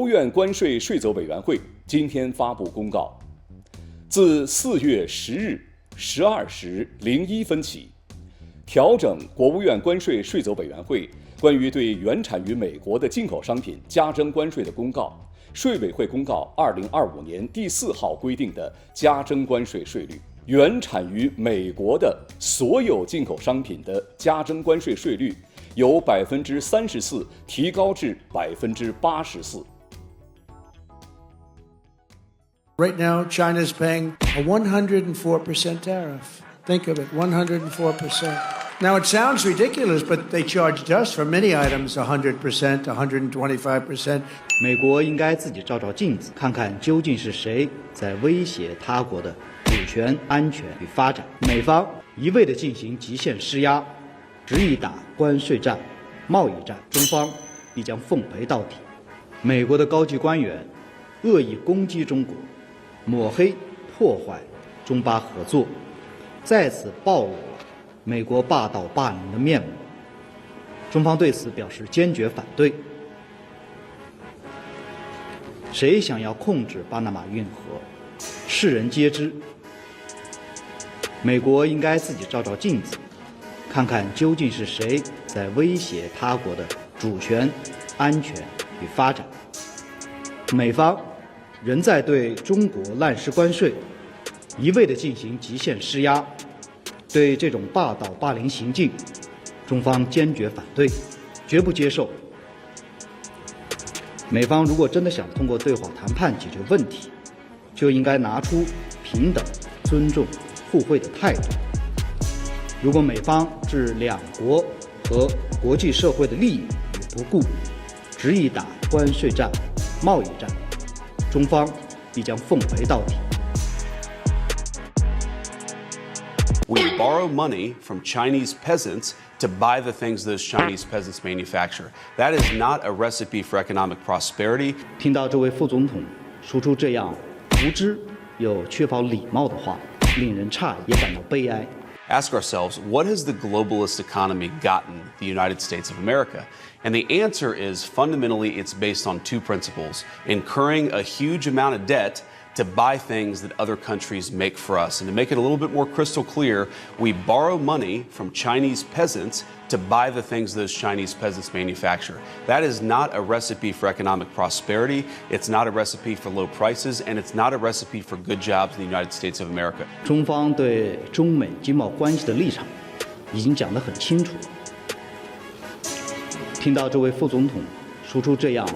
务院关税税则委员会今天发布公告，自4月10日12时01分起，调整国务院关税税则委员会关于对原产于美国的进口商品加征关税的公告，税委会公告2025年第4号规定的加征关税税率，原产于美国的所有进口商品的加征关税税率由34%提高至84%。Right now, China's paying a 104% tariff. Think of it, 104%. Now, it sounds ridiculous, but they charged us for many items 100%, 125%. 美国应该自己照照镜子，看看究竟是谁在威胁他国的主权、安全与发展。美方一味地进行极限施压，执意打关税战、贸易战，中方必将奉陪到底。美国的高级官员恶意攻击中国，抹黑破坏中巴合作，再次暴露了美国霸道霸凌的面目。中方对此表示坚决反对。谁想要控制巴拿马运河，世人皆知。美国应该自己照照镜子，看看究竟是谁在威胁他国的主权、安全与发展。美方仍在对中国滥施关税，一味地进行极限施压，对这种霸道霸凌行径，中方坚决反对，绝不接受。美方如果真的想通过对话谈判解决问题，就应该拿出平等、尊重、互惠的态度。如果美方置两国和国际社会的利益于不顾，执意打关税战、贸易战，中方必将奉陪到底。We borrow money from Chinese peasants to buy the things those Chinese peasants manufacture. That is not a recipe for economic prosperity. 听到这位副总统说出这样无知又缺乏礼貌的话，令人诧异，也感到悲哀。Ask ourselves, what has the globalist economy gotten the United States of America? And the answer is fundamentally it's based on two principles: incurring a huge amount of debt to buy things that other countries make for us. And to make it a little bit more crystal clear, we borrow money from Chinese peasants to buy the things those Chinese peasants manufacture. That is not a recipe for economic prosperity. It's not a recipe for low prices, and it's not a recipe for good jobs in the United States of America. 中方对中美经贸关系的立场已经讲得很清楚。听到这位副总统说出这样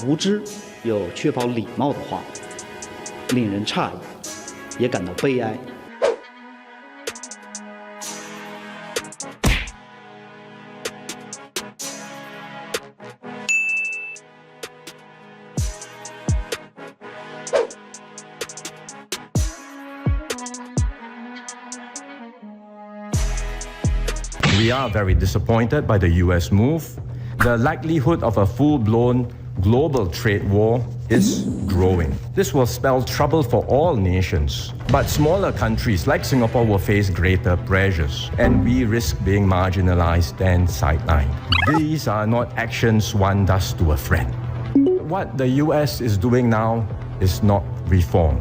无知又缺乏礼貌的话，令人诧异，也感到悲哀。We are very disappointed by the US move. The likelihood of a full-blown global trade war is growing. This will spell trouble for all nations, but smaller countries like Singapore will face greater pressures, and we risk being marginalized and sidelined. These are not actions one does to a friend. What the US is doing now is not reform.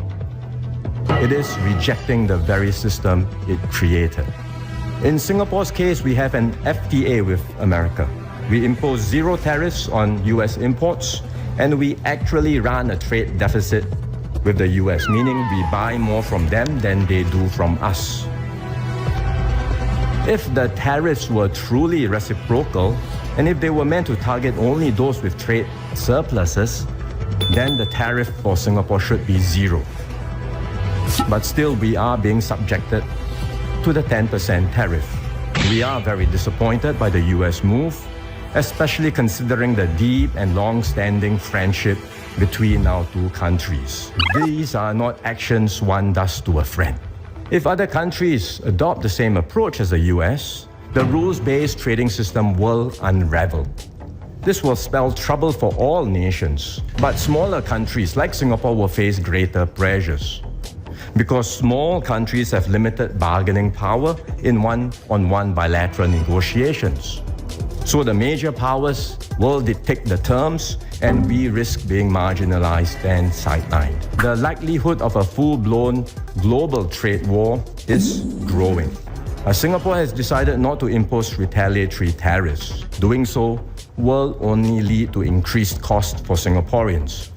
It is rejecting the very system it created. In Singapore's case, we have an FTA with America. We impose zero tariffs on US imports, and we actually run a trade deficit with the US, meaning we buy more from them than they do from us. If the tariffs were truly reciprocal, and if they were meant to target only those with trade surpluses, then the tariff for Singapore should be zero. But still, we are being subjected to the 10% tariff. We are very disappointed by the US move, especially considering the deep and long-standing friendship between our two countries. These are not actions one does to a friend. If other countries adopt the same approach as the US, the rules-based trading system will unravel. This will spell trouble for all nations, but smaller countries like Singapore will face greater pressures, because small countries have limited bargaining power in one-on-one bilateral negotiations. So the major powers will dictate the terms and we risk being marginalized and sidelined. The likelihood of a full-blown global trade war is growing. Singapore has decided not to impose retaliatory tariffs. Doing so will only lead to increased costs for Singaporeans.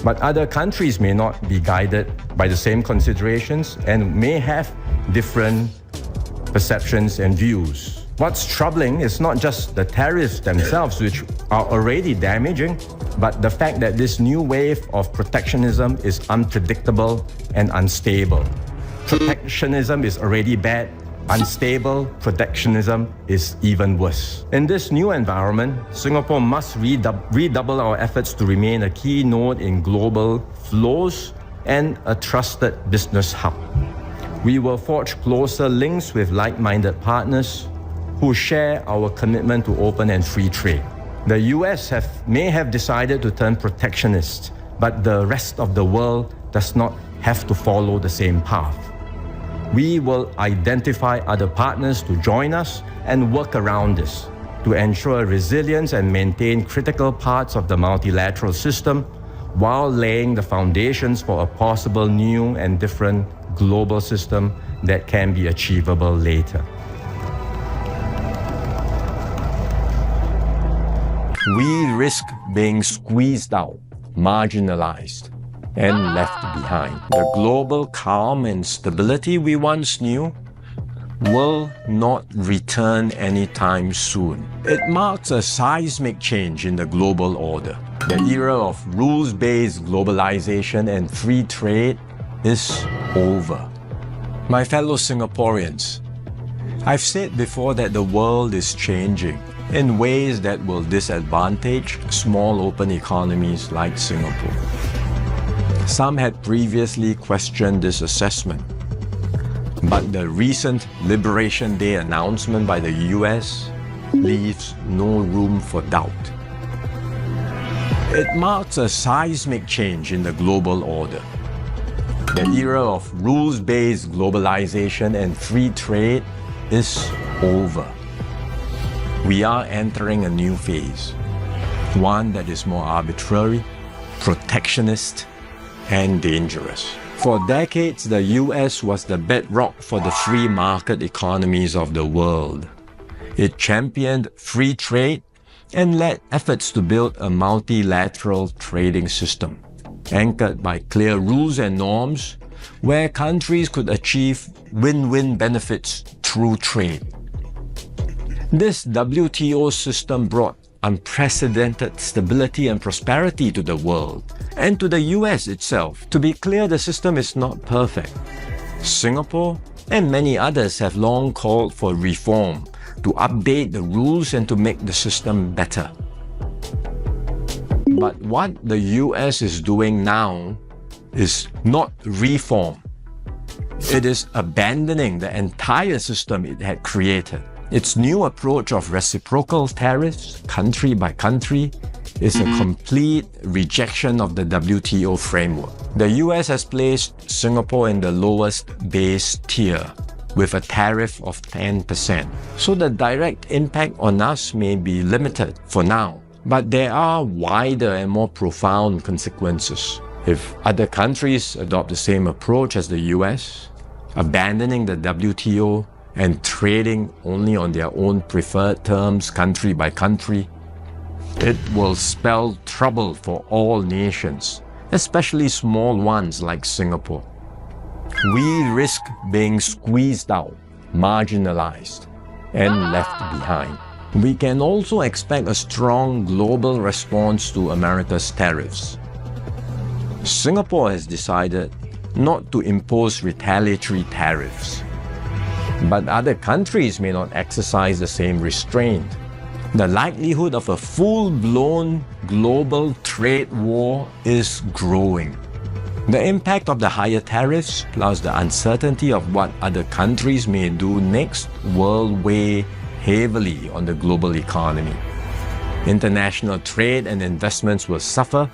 But other countries may not be guided by the same considerations and may have different perceptions and views. What's troubling is not just the tariffs themselves, which are already damaging, but the fact that this new wave of protectionism is unpredictable and unstable. Protectionism is already bad. Unstable protectionism is even worse. In this new environment, Singapore must redouble our efforts to remain a key node in global flows and a trusted business hub. We will forge closer links with like-minded partners who share our commitment to open and free trade. The US may have decided to turn protectionist, but the rest of the world does not have to follow the same path. We will identify other partners to join us and work around this to ensure resilience and maintain critical parts of the multilateral system while laying the foundations for a possible new and different global system that can be achievable later. We risk being squeezed out, marginalized, and left behind. The global calm and stability we once knew will not return anytime soon. It marks a seismic change in the global order. The era of rules-based globalization and free trade is over. My fellow Singaporeans, I've said before that the world is changing in ways that will disadvantage small open economies like Singapore. Some had previously questioned this assessment, but the recent Liberation Day announcement by the US leaves no room for doubt. It marks a seismic change in the global order. The era of rules-based globalization and free trade is over. We are entering a new phase, one that is more arbitrary, protectionist, and dangerous. For decades, the US was the bedrock for the free market economies of the world. It championed free trade and led efforts to build a multilateral trading system, anchored by clear rules and norms, where countries could achieve win-win benefits through trade. This WTO system brought unprecedented stability and prosperity to the world, and to the US itself. To be clear, the system is not perfect. Singapore and many others have long called for reform to update the rules and to make the system better. But what the US is doing now is not reform. It is abandoning the entire system it had created. Its new approach of reciprocal tariffs, country by country, is a complete rejection of the WTO framework. The US has placed Singapore in the lowest base tier with a tariff of 10%. So the direct impact on us may be limited for now, but there are wider and more profound consequences. If other countries adopt the same approach as the US, abandoning the WTO and trading only on their own preferred terms, country by country, it will spell trouble for all nations, especially small ones like Singapore. We risk being squeezed out, marginalized, and left behind. We can also expect a strong global response to America's tariffs. Singapore has decided not to impose retaliatory tariffs, but other countries may not exercise the same restraint. The likelihood of a full-blown global trade war is growing. The impact of the higher tariffs, plus the uncertainty of what other countries may do next, will weigh heavily on the global economy. International trade and investments will suffer,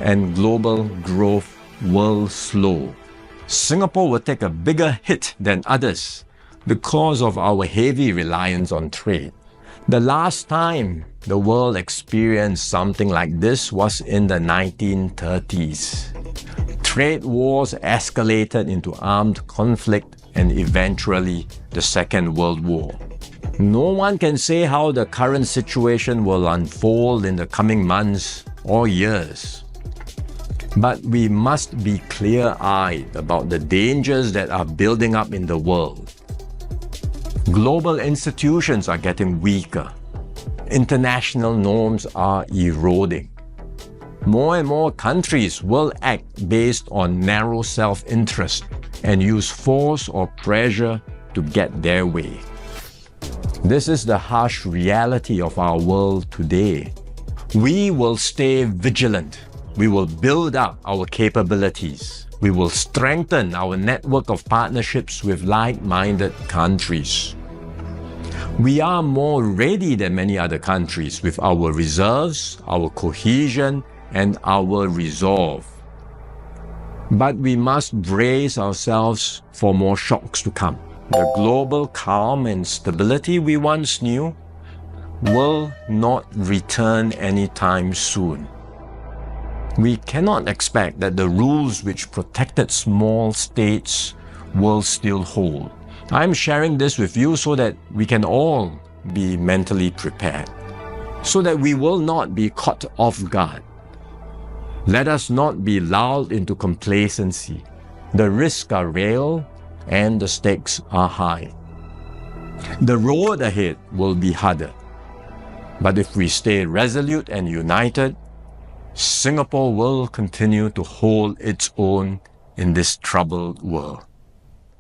and global growth will slow. Singapore will take a bigger hit than others because of our heavy reliance on trade. The last time the world experienced something like this was in the 1930s. Trade wars escalated into armed conflict and eventually the Second World War. No one can say how the current situation will unfold in the coming months or years. But we must be clear-eyed about the dangers that are building up in the world. Global institutions are getting weaker. International norms are eroding. More and more countries will act based on narrow self-interest and use force or pressure to get their way. This is the harsh reality of our world today. We will stay vigilant. We will build up our capabilities. We will strengthen our network of partnerships with like-minded countries. We are more ready than many other countries with our reserves, our cohesion, and our resolve. But we must brace ourselves for more shocks to come. The global calm and stability we once knew will not return anytime soon. We cannot expect that the rules which protected small states will still hold. I'm sharing this with you so that we can all be mentally prepared, so that we will not be caught off guard. Let us not be lulled into complacency. The risks are real and the stakes are high. The road ahead will be harder. But if we stay resolute and united, Singapore will continue to hold its own in this troubled world.